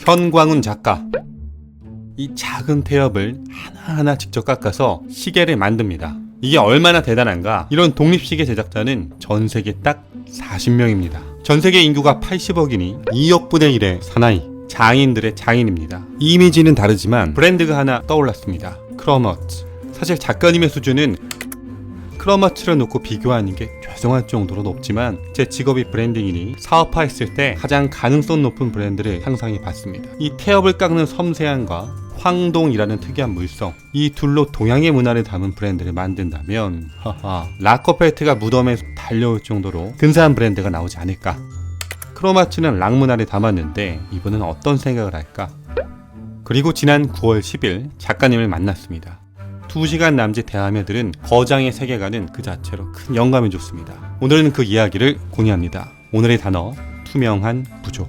현광훈 작가, 이 작은 태엽을 하나하나 직접 깎아서 시계를 만듭니다. 이게 얼마나 대단한가? 이런 독립시계 제작자는 전세계 딱 40명입니다. 전세계 인구가 80억이니 2억분의 1의 사나이, 장인들의 장인입니다. 이미지는 다르지만 브랜드가 하나 떠올랐습니다. 크로머츠. 사실 작가님의 수준은 크로머츠를 놓고 비교하는 게 죄송할 정도로 높지만 제 직업이 브랜딩이니 사업화했을 때 가장 가능성 높은 브랜드를 상상해 봤습니다. 이 태엽을 깎는 섬세함과 황동이라는 특이한 물성, 이 둘로 동양의 문화를 담은 브랜드를 만든다면 라커펠트가 무덤에 달려올 정도로 근사한 브랜드가 나오지 않을까. 크로마츠는 락 문화를 담았는데 이분은 어떤 생각을 할까. 그리고 지난 9월 10일 작가님을 만났습니다. 2시간 남짓 대화며 들은 거장의 세계관은 그 자체로 큰 영감을 줬습니다. 오늘은 그 이야기를 공유합니다. 오늘의 단어, 투명한 부족.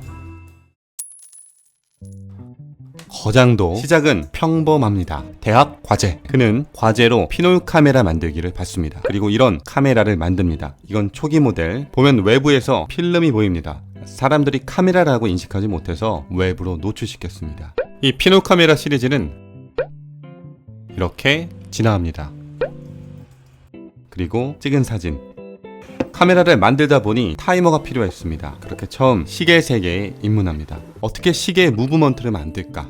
거장도 시작은 평범합니다. 대학 과제. 그는 과제로 피놀 카메라 만들기를 받습니다. 그리고 이런 카메라를 만듭니다. 이건 초기 모델. 보면 외부에서 필름이 보입니다. 사람들이 카메라라고 인식하지 못해서 외부로 노출시켰습니다. 이 피놀 카메라 시리즈는 이렇게 진화합니다. 그리고 찍은 사진. 카메라를 만들다 보니 타이머가 필요했습니다. 그렇게 처음 시계 세계에 입문합니다. 어떻게 시계의 무브먼트를 만들까?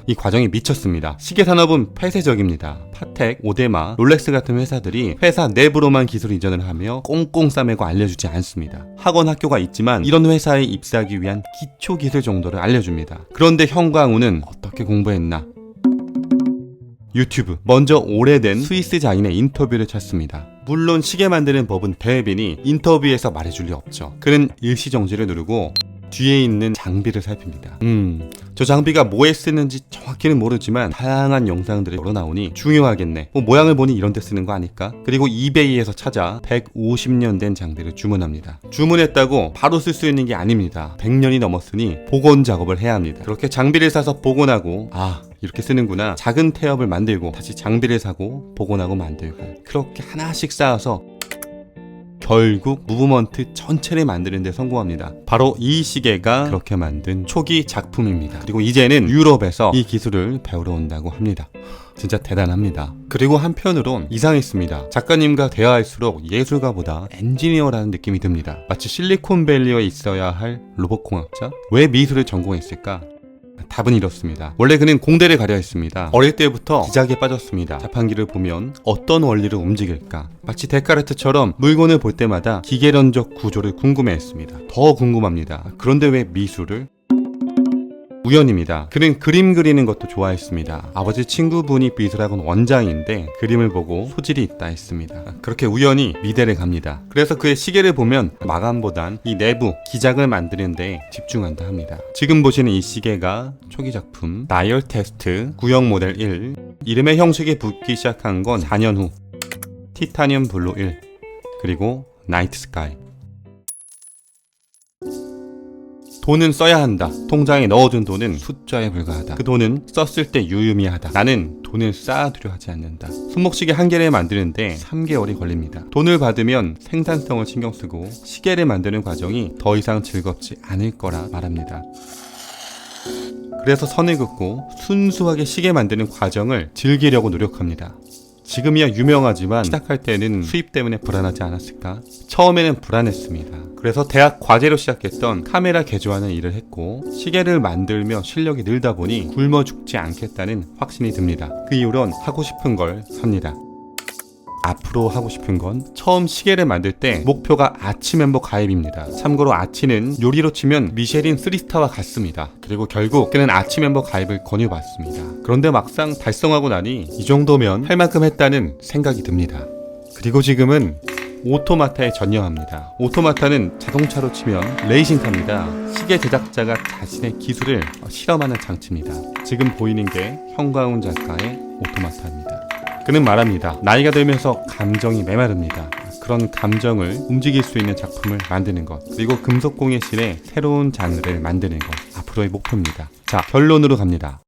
이 과정이 미쳤습니다. 시계 산업은 폐쇄적입니다. 파텍, 오데마, 롤렉스 같은 회사들이 회사 내부로만 기술 이전을 하며 꽁꽁 싸매고 알려주지 않습니다. 학원, 학교가 있지만 이런 회사에 입사하기 위한 기초 기술 정도를 알려줍니다. 그런데 현광훈은 어떻게 공부했나? 유튜브. 먼저 오래된 스위스 장인의 인터뷰를 찾습니다. 물론 시계 만드는 법은 대빈이 인터뷰에서 말해줄 리 없죠. 그는 일시정지를 누르고 뒤에 있는 장비를 살핍니다. 저 장비가 뭐에 쓰는지 정확히는 모르지만 다양한 영상들이 여러 나오니 중요하겠네. 모양을 보니 이런 데 쓰는 거 아닐까? 그리고 이베이에서 찾아 150년 된 장비를 주문합니다. 주문했다고 바로 쓸 수 있는 게 아닙니다. 100년이 넘었으니 복원 작업을 해야 합니다. 그렇게 장비를 사서 복원하고 이렇게 쓰는구나. 작은 태엽을 만들고 다시 장비를 사고 복원하고 만들고 그렇게 하나씩 쌓아서 결국 무브먼트 전체를 만드는 데 성공합니다. 바로 이 시계가 그렇게 만든 초기 작품입니다. 그리고 이제는 유럽에서 이 기술을 배우러 온다고 합니다. 진짜 대단합니다. 그리고 한편으론 이상했습니다. 작가님과 대화할수록 예술가보다 엔지니어라는 느낌이 듭니다. 마치 실리콘밸리에 있어야 할 로봇공학자? 왜 미술을 전공했을까? 답은 이렇습니다. 원래 그는 공대를 가려 했습니다. 어릴 때부터 기작에 빠졌습니다. 자판기를 보면 어떤 원리로 움직일까? 마치 데카르트처럼 물건을 볼 때마다 기계론적 구조를 궁금해했습니다. 더 궁금합니다. 그런데 왜 미술을? 우연입니다. 그는 그림 그리는 것도 좋아했습니다. 아버지 친구분이 미술학원 원장인데 그림을 보고 소질이 있다 했습니다. 그렇게 우연히 미대를 갑니다. 그래서 그의 시계를 보면 마감보단 이 내부 기작을 만드는 데 집중한다 합니다. 지금 보시는 이 시계가 초기 작품 다이얼 테스트 구형 모델 1. 이름의 형식이 붙기 시작한 건 4년 후 티타늄 블루 1 그리고 나이트 스카이. 돈은 써야 한다. 통장에 넣어둔 돈은 숫자에 불과하다. 그 돈은 썼을 때 유의미하다. 나는 돈을 쌓아두려 하지 않는다. 손목시계 한 개를 만드는데 3개월이 걸립니다. 돈을 받으면 생산성을 신경 쓰고 시계를 만드는 과정이 더 이상 즐겁지 않을 거라 말합니다. 그래서 선을 긋고 순수하게 시계 만드는 과정을 즐기려고 노력합니다. 지금이야 유명하지만 시작할 때는 수입 때문에 불안하지 않았을까? 처음에는 불안했습니다. 그래서 대학 과제로 시작했던 카메라 개조하는 일을 했고 시계를 만들며 실력이 늘다 보니 굶어 죽지 않겠다는 확신이 듭니다. 그 이후론 하고 싶은 걸 삽니다. 앞으로 하고 싶은 건 처음 시계를 만들 때 목표가 아치 멤버 가입입니다. 참고로 아치는 요리로 치면 미쉐린 3스타와 같습니다. 그리고 결국 그는 아치 멤버 가입을 권유받습니다. 그런데 막상 달성하고 나니 이 정도면 할 만큼 했다는 생각이 듭니다. 그리고 지금은 오토마타에 전념합니다. 오토마타는 자동차로 치면 레이싱카입니다. 시계 제작자가 자신의 기술을 실험하는 장치입니다. 지금 보이는 게 현광훈 작가의 오토마타입니다. 그는 말합니다. 나이가 들면서 감정이 메마릅니다. 그런 감정을 움직일 수 있는 작품을 만드는 것, 그리고 금속공예 실의 새로운 장르를 만드는 것, 앞으로의 목표입니다. 자, 결론으로 갑니다.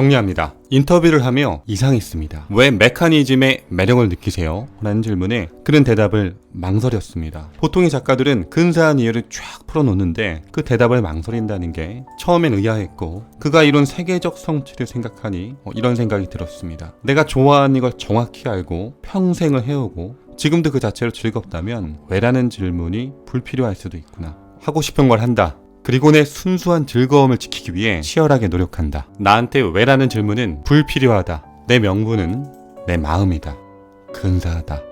정리합니다. 인터뷰를 하며 이상했습니다. 왜 메커니즘의 매력을 느끼세요? 라는 질문에 그는 대답을 망설였습니다. 보통의 작가들은 근사한 이유를 쫙 풀어놓는데 그 대답을 망설인다는 게 처음엔 의아했고, 그가 이룬 세계적 성취를 생각하니 이런 생각이 들었습니다. 내가 좋아하는 걸 정확히 알고 평생을 해오고 지금도 그 자체로 즐겁다면 왜라는 질문이 불필요할 수도 있구나. 하고 싶은 걸 한다. 그리고 내 순수한 즐거움을 지키기 위해 치열하게 노력한다. 나한테 왜라는 질문은 불필요하다. 내 명분은 내 마음이다. 근사하다.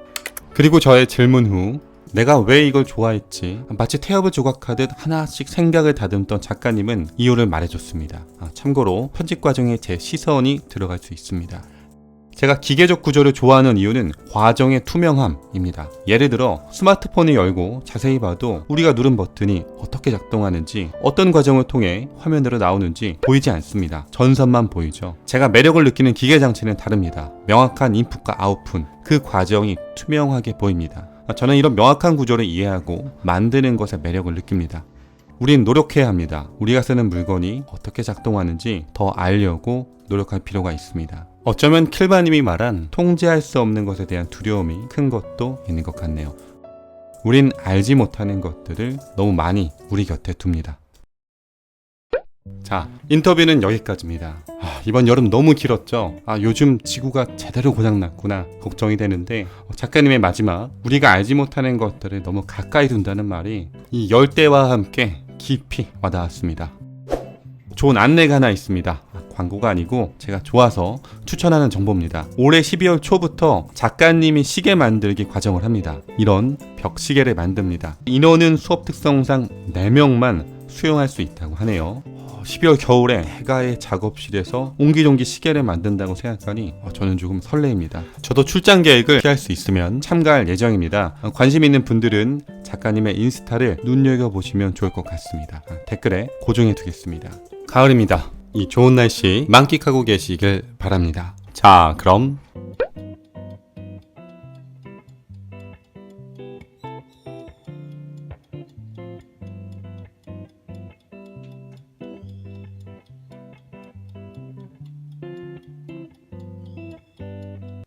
그리고 저의 질문 후 내가 왜 이걸 좋아했지? 마치 태엽을 조각하듯 하나씩 생각을 다듬던 작가님은 이유를 말해줬습니다. 참고로 편집 과정에 제 시선이 들어갈 수 있습니다. 제가 기계적 구조를 좋아하는 이유는 과정의 투명함입니다. 예를 들어 스마트폰을 열고 자세히 봐도 우리가 누른 버튼이 어떻게 작동하는지, 어떤 과정을 통해 화면으로 나오는지 보이지 않습니다. 전선만 보이죠. 제가 매력을 느끼는 기계 장치는 다릅니다. 명확한 인풋과 아웃풋, 그 과정이 투명하게 보입니다. 저는 이런 명확한 구조를 이해하고 만드는 것에 매력을 느낍니다. 우린 노력해야 합니다. 우리가 쓰는 물건이 어떻게 작동하는지 더 알려고 노력할 필요가 있습니다. 어쩌면 킬바님이 말한 통제할 수 없는 것에 대한 두려움이 큰 것도 있는 것 같네요. 우린 알지 못하는 것들을 너무 많이 우리 곁에 둡니다. 자, 인터뷰는 여기까지입니다. 이번 여름 너무 길었죠? 요즘 지구가 제대로 고장났구나 걱정이 되는데, 작가님의 마지막 우리가 알지 못하는 것들을 너무 가까이 둔다는 말이 이 열대와 함께 깊이 와닿았습니다. 좋은 안내가 하나 있습니다. 광고가 아니고 제가 좋아서 추천하는 정보입니다. 올해 12월 초부터 작가님이 시계 만들기 과정을 합니다. 이런 벽시계를 만듭니다. 인원은 수업 특성상 4명만 수용할 수 있다고 하네요. 12월 겨울에 해가의 작업실에서 옹기종기 시계를 만든다고 생각하니 저는 조금 설레입니다. 저도 출장 계획을 피할 수 있으면 참가할 예정입니다. 관심 있는 분들은 작가님의 인스타를 눈여겨보시면 좋을 것 같습니다. 댓글에 고정해 두겠습니다. 가을입니다. 이 좋은 날씨 만끽하고 계시길 바랍니다. 자, 그럼